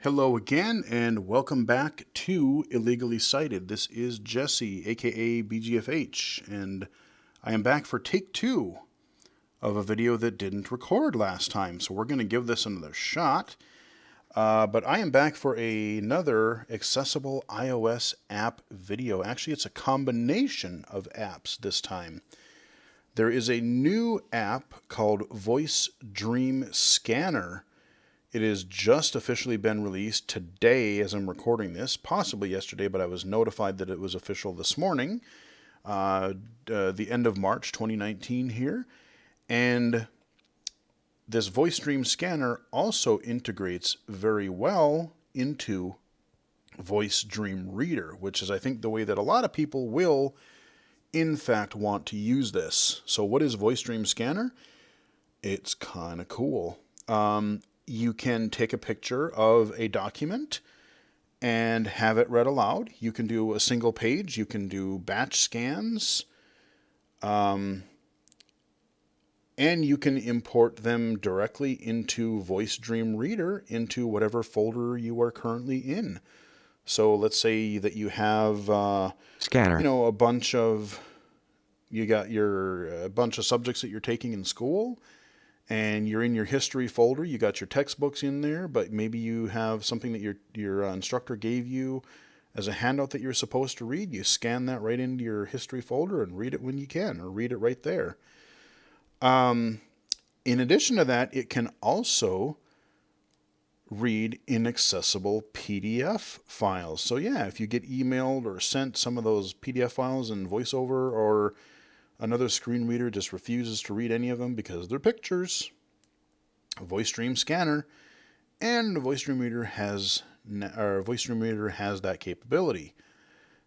Hello again, and welcome back to Illegally Cited. This is Jesse, aka BGFH, and I am back for take two of a video that didn't record last time, so we're going to give this another shot. But I am back for another accessible iOS app video. Actually, it's a combination of apps this time. There is a new app called Voice Dream Scanner. It has just officially been released today as I'm recording this, possibly yesterday, but I was notified that it was official this morning, the end of March 2019 here. And this Voice Dream Scanner also integrates very well into Voice Dream Reader, which is, I think, the way that a lot of people will, in fact, want to use this. So what is Voice Dream Scanner? It's kind of cool. You can take a picture of a document and have it read aloud. You can do a single page. You can do batch scans. And you can import them directly into Voice Dream Reader into whatever folder you are currently in. So let's say that you have, Scanner. a bunch of subjects that you're taking in school. And you're in your history folder, you got your textbooks in there, but maybe you have something that your instructor gave you as a handout that you're supposed to read. You scan that right into your history folder and read it when you can, or read it right there. In addition to that, it can also read inaccessible PDF files. So yeah, if you get emailed or sent some of those PDF files in VoiceOver, or another screen reader just refuses to read any of them because they're pictures, Voice Dream Scanner and Voice Dream Reader has that capability.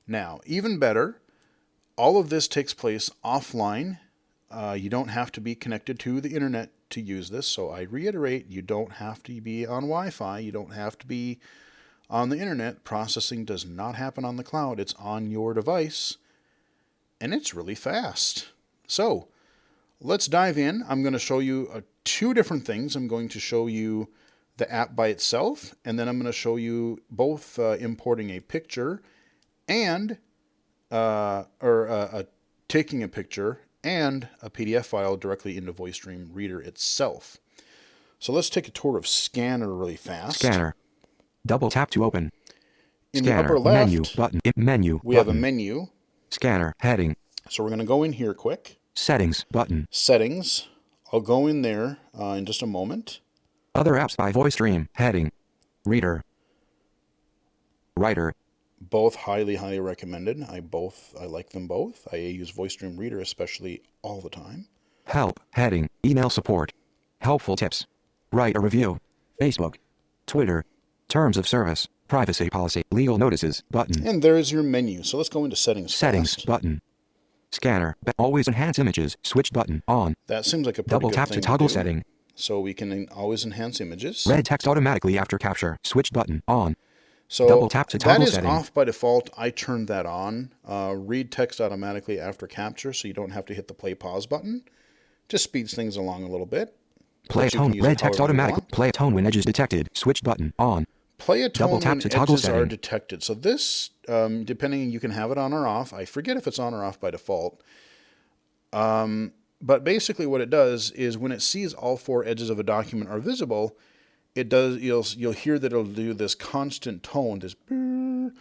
Now, even better, all of this takes place offline. You don't have to be connected to the internet to use this. So I reiterate, you don't have to be on Wi-Fi. You don't have to be on the internet. Processing does not happen on the cloud. It's on your device. And it's really fast. So let's dive in. I'm going to show you two different things. I'm going to show you the app by itself, and then I'm going to show you both importing a picture and taking a picture and a PDF file directly into Voice Dream Reader itself. So let's take a tour of Scanner really fast. Scanner. Double tap to open. In Scanner. the upper left, menu button. Menu. we button. have a menu. Scanner. Heading. So we're going to go in here quick. Settings button. Settings. I'll go in there in just a moment. Other apps by Voice Dream. Heading. Reader. Writer. Both highly, highly recommended. I like them both. I use Voice Dream Reader especially all the time. Help. Heading. Email support. Helpful tips. Write a review. Facebook. Twitter. Terms of service. Privacy policy. Legal notices button. And there's your menu. So let's go into settings. Settings fast. button. Scanner. Always enhance images. Switch button on. That seems like a pretty Double good tap thing to toggle do. setting. So we can always enhance images. Read text automatically after capture. Switch button on. So double tap to toggle that is setting. off by default. I turned that on. Read text automatically after capture, so you don't have to hit the play pause button. Just speeds things along a little bit. Play a tone. Read text automatic. Play a tone when edges detected. Switch button on. Play a tone double tap when to toggle edges setting. are detected. So this, depending, you can have it on or off. I forget if it's on or off by default. But basically what it does is when it sees all four edges of a document are visible, it does, you'll hear that it'll do this constant tone, this brrr,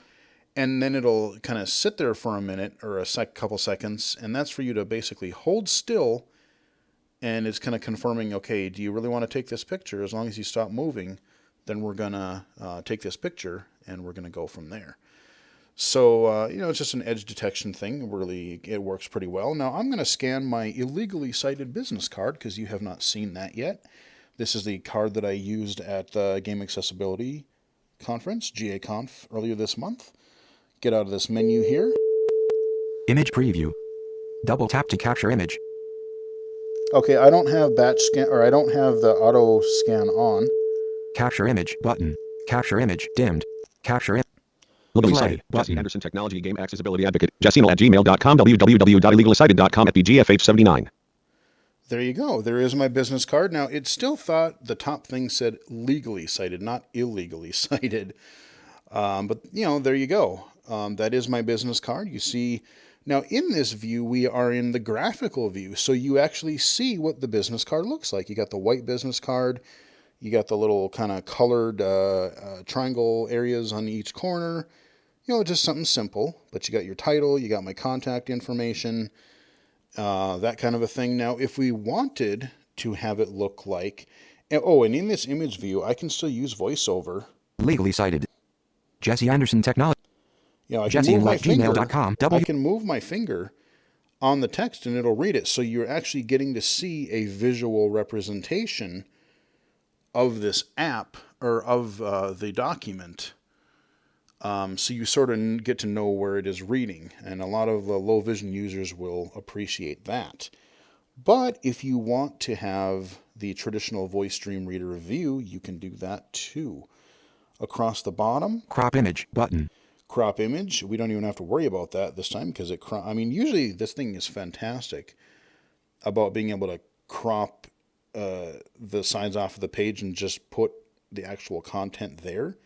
and then it'll kind of sit there for a minute or couple seconds, and that's for you to basically hold still, and it's kind of confirming, okay, do you really want to take this picture? As long as you stop moving, then we're going to take this picture, and we're going to go from there. So, it's just an edge detection thing. Really, it works pretty well. Now, I'm going to scan my illegally cited business card because you have not seen that yet. This is the card that I used at the Game Accessibility Conference, GAConf, earlier this month. Get out of this menu here. Image preview. Double tap to capture image. Okay, I don't have batch scan, or I don't have the auto scan on. Capture image button. Capture image dimmed. Capture image. Legally cited. Jesse Henderson, Technology Game Accessibility Advocate. Jessino@gmail.com. www.illegally cited.com at BGFH79. There you go. There is my business card. Now, it still thought the top thing said legally cited, not illegally cited. But, there you go. That is my business card. You see, now in this view, we are in the graphical view. So you actually see what the business card looks like. You got the white business card. You got the little kind of colored triangle areas on each corner. Just something simple. But you got your title. You got my contact information. That kind of a thing. Now, if we wanted to have it look like... and in this image view, I can still use VoiceOver. Legally cited. Jesse Anderson Technology. I can move my finger. Gmail.com. I can move my finger on the text and it'll read it. So you're actually getting to see a visual representation of this app or of the document. So you sort of get to know where it is reading. And a lot of low vision users will appreciate that. But if you want to have the traditional voice stream reader view, you can do that too. Across the bottom, crop image button. Crop image. We don't even have to worry about that this time because usually this thing is fantastic about being able to crop the sides off of the page and just put the actual content there.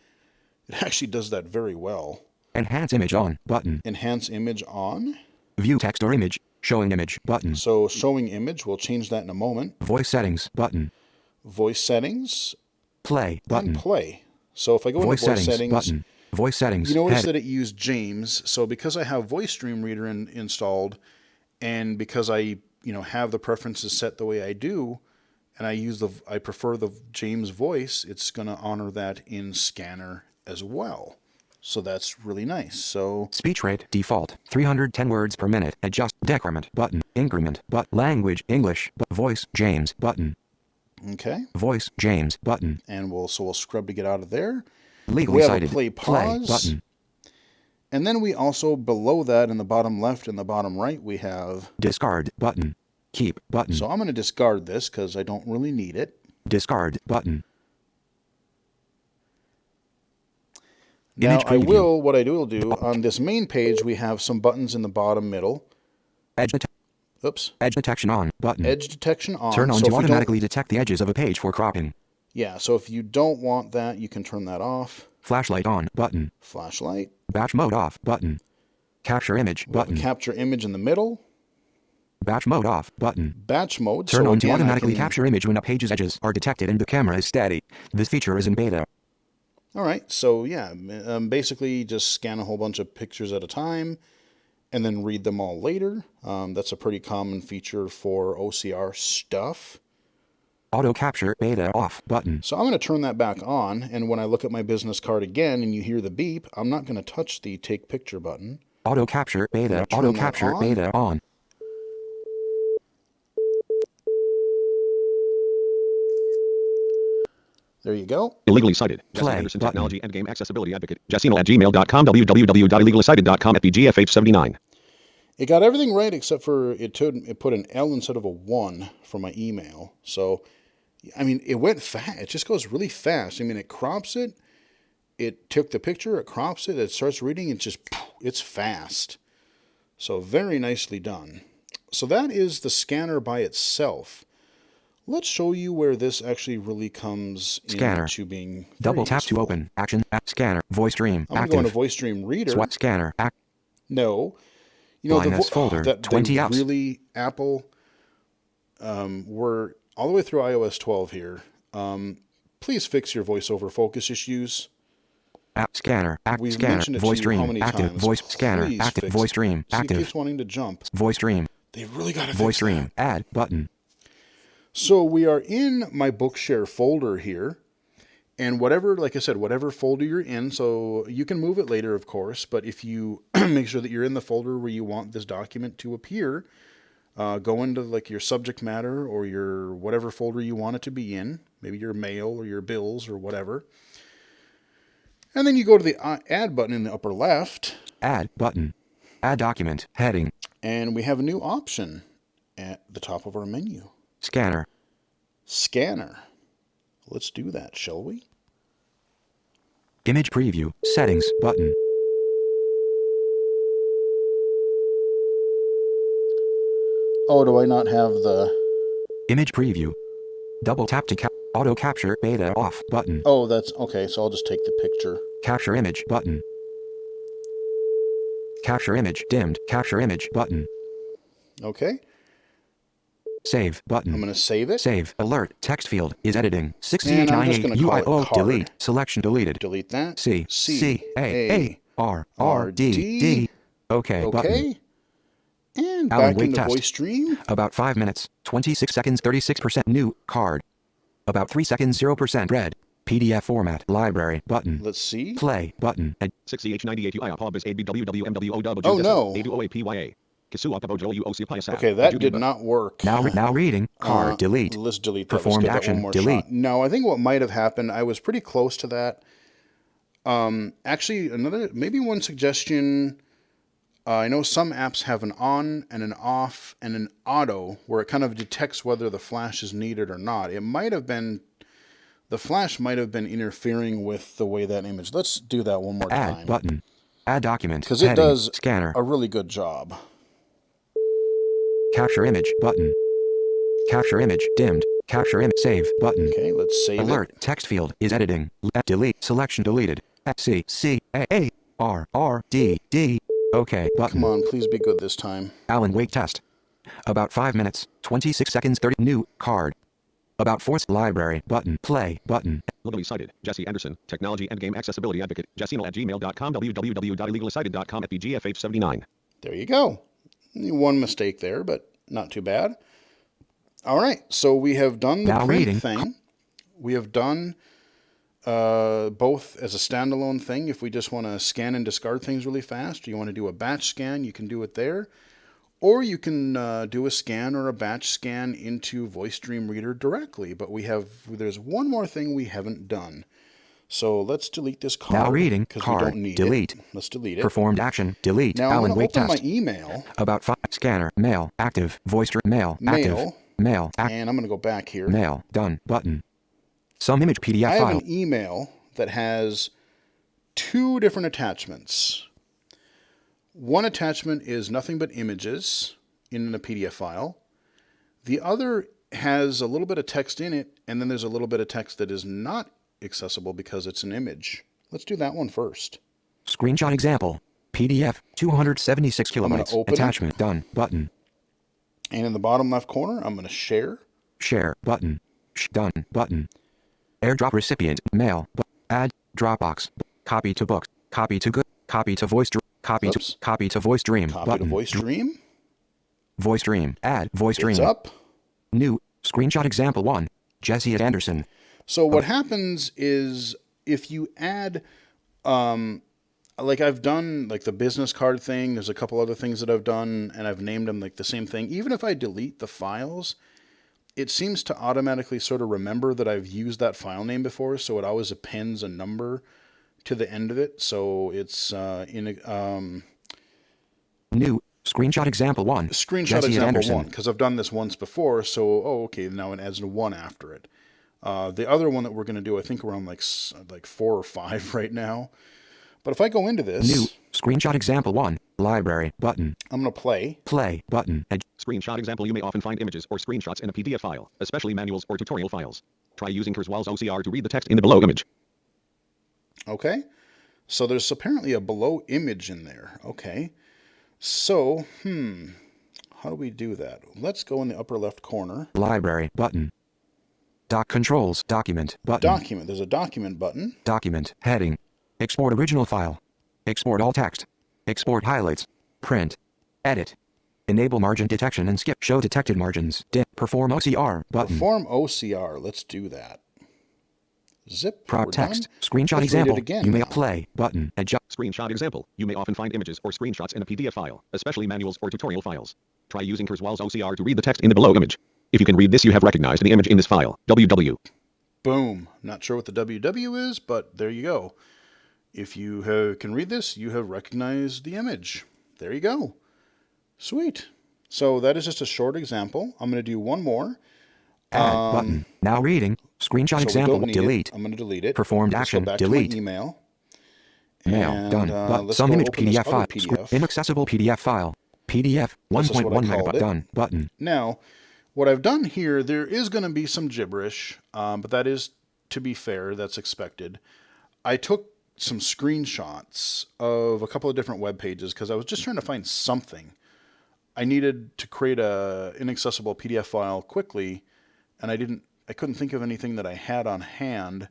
It actually does that very well. Enhance image on button. Enhance image on. View text or image. Showing image button. So showing image, we'll change that in a moment. Voice settings button. Voice settings. Play button. And play. So if I go into voice settings button. Voice settings. You notice that it used James. So because I have Voice Stream Reader installed, and because I have the preferences set the way I do, and I prefer the James voice, it's going to honor that in Scanner as well. So that's really nice. So speech rate default 310 words per minute. Adjust decrement button. Increment but language English. Voice James button. Okay. Voice James button. And we'll scrub to get out of there. Legally we have cited. A play pause button. And then we also below that in the bottom left and the bottom right we have discard button. Keep button. So I'm going to discard this because I don't really need it. Discard button. Now what I will do on this main page we have some buttons in the bottom middle. Edge detection on button. Edge detection on. Turn on to automatically detect the edges of a page for cropping. Yeah, so if you don't want that, you can turn that off. Flashlight on button. Flashlight. Batch mode off button. Capture image button. Capture image in the middle. Batch mode off button. Batch mode. Turn on to automatically capture image when a page's edges are detected and the camera is steady. This feature is in beta. All right, so yeah, basically just scan a whole bunch of pictures at a time and then read them all later. That's a pretty common feature for OCR stuff. Auto capture beta off button. So I'm going to turn that back on, and when I look at my business card again and you hear the beep, I'm not going to touch the take picture button. Auto capture beta on. There you go. Illegally cited. Jesse Anderson Technology and Game Accessibility Advocate. Jessinal@gmail.com. www.illegally-cited.com. FBGFH79. It got everything right except for it put an L instead of a 1 for my email. So, I mean, it went fast. It just goes really fast. I mean, it crops it. It took the picture. It crops it. It starts reading. It's fast. So very nicely done. So that is the scanner by itself. Let's show you where this actually really comes into being double tap useful. to open. Action. Voice stream. I'm going to go into Voice Stream Reader. Swat scanner. No. You know, the folder. 20 apps. Really, Apple, we're all the way through iOS 12 here. Please fix your voiceover focus issues. App scanner. We've scanner. mentioned it Voice to you stream. how many Active. times. Voice scanner. Please Active. fix Voice it. stream. See, Active. it keeps wanting to jump. Voice stream. They really got to fix Voice stream. that. Add button. So we are in my Bookshare folder here. And whatever, like I said, whatever folder you're in, so you can move it later, of course, but if you make sure that you're in the folder where you want this document to appear, go into like your subject matter or your whatever folder you want it to be in, maybe your mail or your bills or whatever. And then you go to the add button in the upper left. Add button. Add document. Heading. And we have a new option at the top of our menu. Scanner. Scanner. Let's do that, shall we? Image preview. Settings button. Oh, do I not have Image preview. Double tap to auto capture beta off button. Oh, that's okay. So I'll just take the picture. Capture image button. Capture image dimmed. Capture image button. Okay. Save button. I'm going to save it. Save alert. Text field is editing. And I'm just 6898 going to call it UIO card. delete. Selection deleted. Delete that. C-C-A-A-R-R-D-D. Okay button. Okay. And Alan back Wake into test. voice stream. About 5 minutes. 26 seconds. 36% new card. About 3 seconds. 0% red. PDF format. Library button. Let's see. Play button. 6CH98 UIOP is ABWWMWOW. Oh, no. Okay, that did not work. Now reading. Card delete. Let's delete that. Let's Performed give that action. one more Delete. shot. No, I think what might have happened, I was pretty close to that. Actually, maybe one suggestion. I know some apps have an on and an off and an auto where it kind of detects whether the flash is needed or not. It might have been, the flash might have been interfering with the way that image. Let's do that one more time. Add button. Add document. Because it does scanner. a really good job. Capture image button. Capture image dimmed. Capture image save button. Okay, let's save Alert. it. Text field is editing. Delete. Selection deleted. C-C-A-A-R-R-D-D. Okay button. Come on, please be good this time. Alan Wake test. About 5 minutes. 26 seconds. 30 new card. About 4 library button. Play button. Legally cited. Jesse Anderson, Technology and Game Accessibility Advocate. Jessino@gmail.com. www.illegallicited.com at BGFH79. There you go. One mistake there, but not too bad. All right, so we have done the print thing. We have done both as a standalone thing. If we just want to scan and discard things really fast, or you want to do a batch scan, you can do it there. Or you can do a scan or a batch scan into VoiceStream Reader directly. But there's one more thing we haven't done. So let's delete this card. Now reading card. We don't need delete. It. Let's delete it. Performed action. Delete. Now Alan I'm Wake going to test. open my email. About 5 scanner. Mail. Active. VoiceStream. Mail. Active. Mail. And I'm going to go back here. Mail. Done. Button. Some image PDF I file. have an email that has 2 different attachments. One attachment is nothing but images in a PDF file. The other has a little bit of text in it, and then there's a little bit of text that is not accessible because it's an image. Let's do that one first. Screenshot example. PDF 276 kilobytes. Attachment it. Done. Button. And in the bottom left corner, I'm going to share. Share. Button. Done. Button. AirDrop recipient. Mail. Add. Dropbox. Copy to book. Copy to good. Copy to voice. Copy to VoiceStream. Copy Button. to VoiceStream. VoiceStream. Add. VoiceStream. It's up. New. Screenshot example 1. Jesse at Anderson. So what happens is if you add, like I've done like the business card thing, there's a couple other things that I've done and I've named them like the same thing. Even if I delete the files, it seems to automatically sort of remember that I've used that file name before. So it always appends a number to the end of it. So it's new screenshot example 1. Screenshot Jesse example Anderson. 1, because I've done this once before. So, okay, now it adds a 1 after it. The other one that we're going to do, I think we're on like 4 or 5 right now. But if I go into this... New. Screenshot example 1. Library. Button. I'm going to play. Play. Button. Screenshot example. You may often find images or screenshots in a PDF file, especially manuals or tutorial files. Try using Kurzweil's OCR to read the text in the below image. Okay. So there's apparently a below image in there. Okay. So, how do we do that? Let's go in the upper left corner. Library. Button. Doc controls. Document. Button. Document. There's a document button. Document. Heading. Export original file. Export all text. Export highlights. Print. Edit. Enable margin detection and skip. Show detected margins. Perform OCR. Button. Perform OCR. Let's do that. Zip. Prop text. Done. Screenshot Let's example. read it again You may now. play. Button. Adjust. Screenshot example. You may often find images or screenshots in a PDF file, especially manuals or tutorial files. Try using Kurzweil's OCR to read the text in the below image. If you can read this, you have recognized the image in this file. WW. Boom. Not sure what the WW is, but there you go. If you can read this, you have recognized the image. There you go. Sweet. So that is just a short example. I'm going to do one more. Add button. Now reading. Screenshot So we example. don't need Delete. it. I'm going to delete it. Performed Let's action. Go back Delete. To my email. Mail. And, Done. let's Some go image open this PDF other file. PDF. Inaccessible PDF file. PDF This is what I 1.1 called megabyte. it. Done. Button. Now, what I've done here, there is going to be some gibberish, but that is, to be fair, that's expected. I took some screenshots of a couple of different web pages because I was just trying to find something. I needed to create a inaccessible PDF file quickly, and I couldn't think of anything that I had on hand.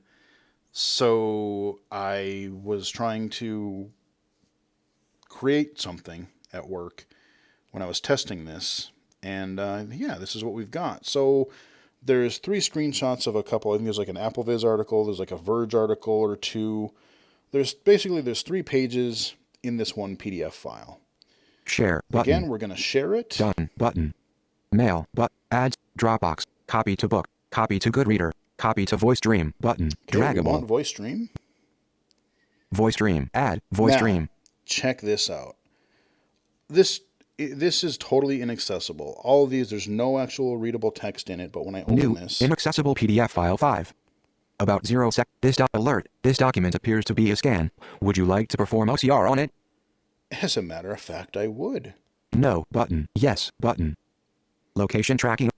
So I was trying to create something at work when I was testing this, and yeah, this is what we've got. So there's 3 screenshots of a couple. I think there's like an AppleVis article, there's like a Verge article or 2. There's 3 pages in this one PDF file. Share button. Again, we're going to share it. Done button. Mail but ads. Dropbox. Copy to book. Copy to Goodreader. Copy to VoiceStream button. Okay, we Draggable. want VoiceStream. VoiceStream. Add. Now, VoiceStream. check this out. This is totally inaccessible. All of these, there's no actual readable text in it, but when I open New. this, Inaccessible PDF file 5. About 0 sec. This alert. This document appears to be a scan. Would you like to perform OCR on it? as a matter of fact, I would. No button. Yes button. Location tracking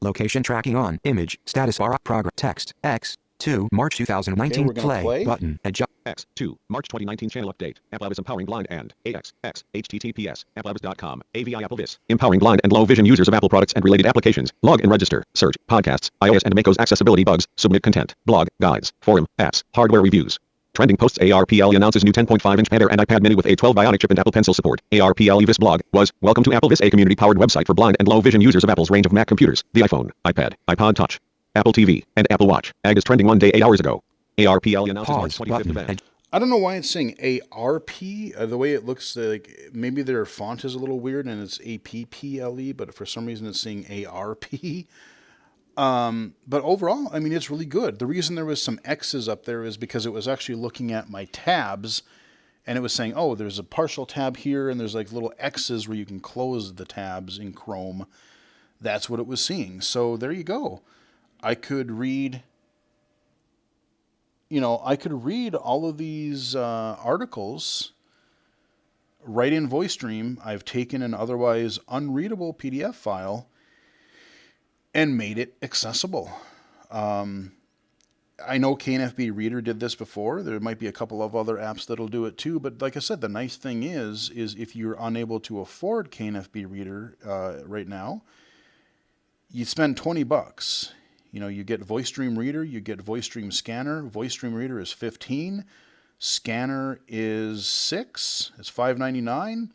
on. Image. Status bar. Progress. Text. X. 2 March 2019. Okay, we're gonna play. Button. Adjust. X 2 March 2019 channel update. AppLab is empowering blind and AXX HTTPS applabs.com AVI AppleVis empowering blind and low vision users of Apple products and related applications. Log and register. Search podcasts, iOS and macOS accessibility bugs. Submit content. Blog, guides, forum, apps, hardware reviews. Trending posts. ARPL announces new 10.5-inch Air and iPad Mini with A12 Bionic chip and Apple Pencil support. ARPL Vis blog was welcome to AppleVis, a community-powered website for blind and low vision users of Apple's range of Mac computers, the iPhone, iPad, iPod Touch, Apple TV, and Apple Watch. AG is trending one day 8 hours ago. ARPL announces March 25th event. I don't know why it's saying ARP. The way it looks, like maybe their font is a little weird and it's APPLE, but for some reason it's saying ARP. But overall, I mean, it's really good. The reason there was some X's up there is because it was actually looking at my tabs, and it was saying, oh, there's a partial tab here, and there's like little X's where you can close the tabs in Chrome. That's what it was seeing. So there you go. I could read all of these articles right in VoiceStream. I've taken an otherwise unreadable PDF file and made it accessible. I know KNFB Reader did this before. There might be a couple of other apps that'll do it too. But like I said, the nice thing is if you're unable to afford KNFB Reader right now, you spend $20. You get VoiceStream Reader, you get VoiceStream Scanner. VoiceStream Reader is $15. Scanner is $6. It's $5.99.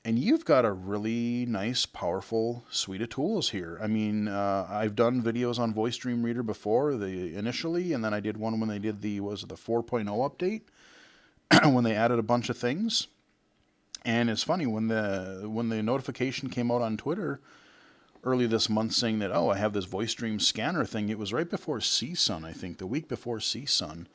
And you've got a really nice, powerful suite of tools here. I mean, I've done videos on VoiceStream Reader before, initially, and then I did one when they did the 4.0 update, when they added a bunch of things. And it's funny, when the notification came out on Twitter early this month saying that, oh, I have this VoiceStream Scanner thing, it was right before CSUN, I think, the week before CSUN.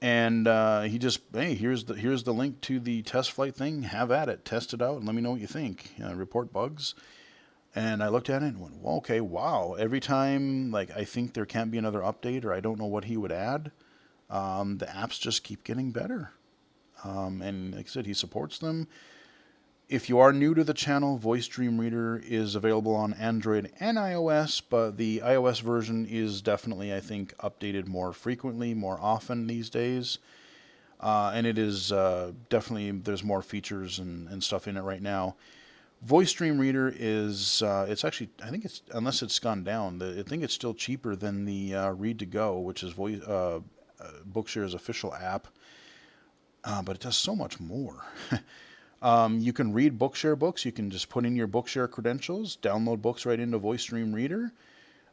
And he just, hey, here's the link to the test flight thing. Have at it, test it out, and let me know what you think. Report bugs. And I looked at it and went, well, okay, wow. Every time, I think there can't be another update, or I don't know what he would add, the apps just keep getting better. And like I said, he supports them. If you are new to the channel, VoiceStream Reader is available on Android and iOS, but the iOS version is definitely, I think, updated more frequently, more often these days. And it is definitely, there's more features and stuff in it right now. VoiceStream Reader is, it's actually, I think it's, unless it's gone down, I think it's still cheaper than the Read to Go, which is Bookshare's official app. But it does so much more. You can read Bookshare books. You can just put in your Bookshare credentials, download books right into VoiceStream Reader.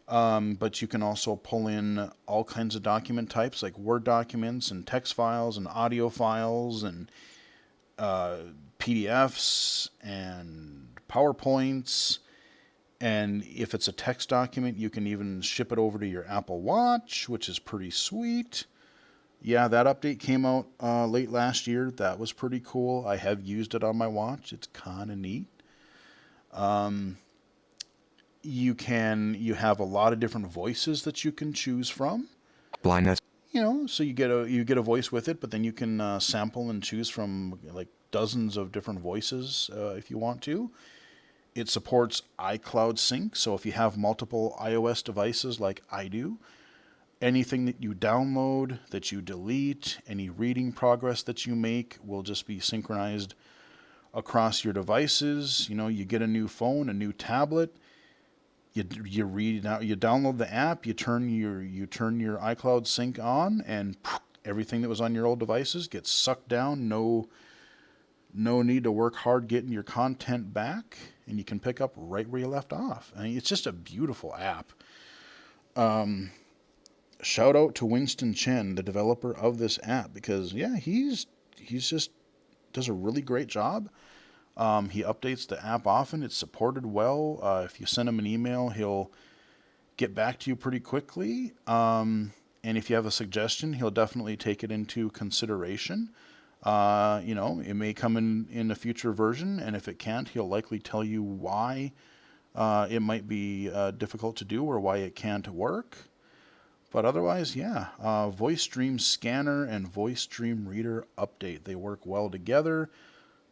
But you can also pull in all kinds of document types like Word documents and text files and audio files and PDFs and PowerPoints. And if it's a text document, you can even ship it over to your Apple Watch, which is pretty sweet. Yeah, that update came out late last year. That was pretty cool. I have used it on my watch. It's kind of neat. You have a lot of different voices that you can choose from. Blindness. So you get a voice with it, but then you can sample and choose from like dozens of different voices if you want to. It supports iCloud sync, so if you have multiple iOS devices like I do, anything that you download, that you delete, any reading progress that you make will just be synchronized across your devices. You know, you get a new phone, a new tablet, you read out, you download the app, you turn your iCloud sync on, and everything that was on your old devices gets sucked down. No need to work hard getting your content back, and you can pick up right where you left off. I mean, it's just a beautiful app. Shout out to Winston Chen, the developer of this app, because yeah, he's just does a really great job. He updates the app often. It's supported well. If you send him an email, he'll get back to you pretty quickly. And if you have a suggestion, he'll definitely take it into consideration. You know, it may come in a future version, and if it can't, he'll likely tell you why it might be difficult to do or why it can't work. But otherwise, yeah, Voice Stream Scanner and Voice Stream Reader Update. They work well together.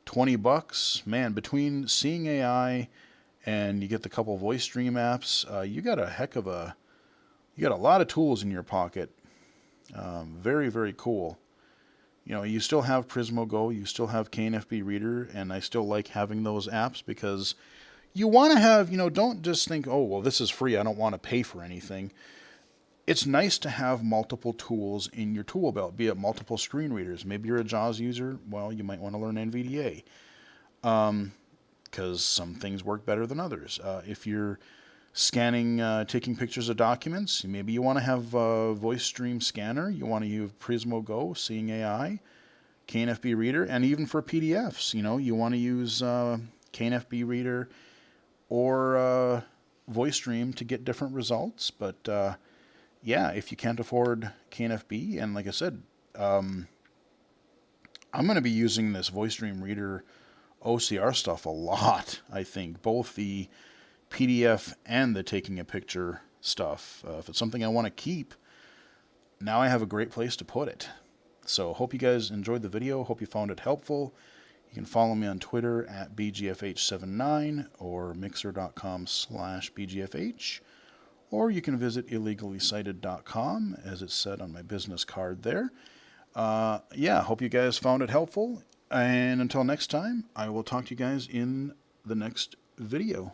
$20, man, between Seeing AI and you get the couple Voice Stream apps, you got you got a lot of tools in your pocket. Very, very cool. You know, you still have Prismo Go, you still have KNFB Reader, and I still like having those apps because you want to have, you know, don't just think, oh, well, this is free, I don't want to pay for anything. It's nice to have multiple tools in your tool belt, be it multiple screen readers. Maybe you're a JAWS user, well, you might want to learn NVDA because some things work better than others. If you're scanning, taking pictures of documents, maybe you want to have a Voice Stream Scanner, you want to use Prismo Go, Seeing AI, KNFB Reader, and even for PDFs, you know, you want to use KNFB Reader or Voice Stream to get different results. But yeah, if you can't afford KNFB, and like I said, I'm going to be using this Voice Stream Reader OCR stuff a lot, I think, both the PDF and the taking a picture stuff. If it's something I want to keep, now I have a great place to put it. So hope you guys enjoyed the video. Hope you found it helpful. You can follow me on Twitter at BGFH79 or mixer.com/BGFH. Or you can visit illegally-cited.com, as it's said on my business card there. Yeah, hope you guys found it helpful. And until next time, I will talk to you guys in the next video.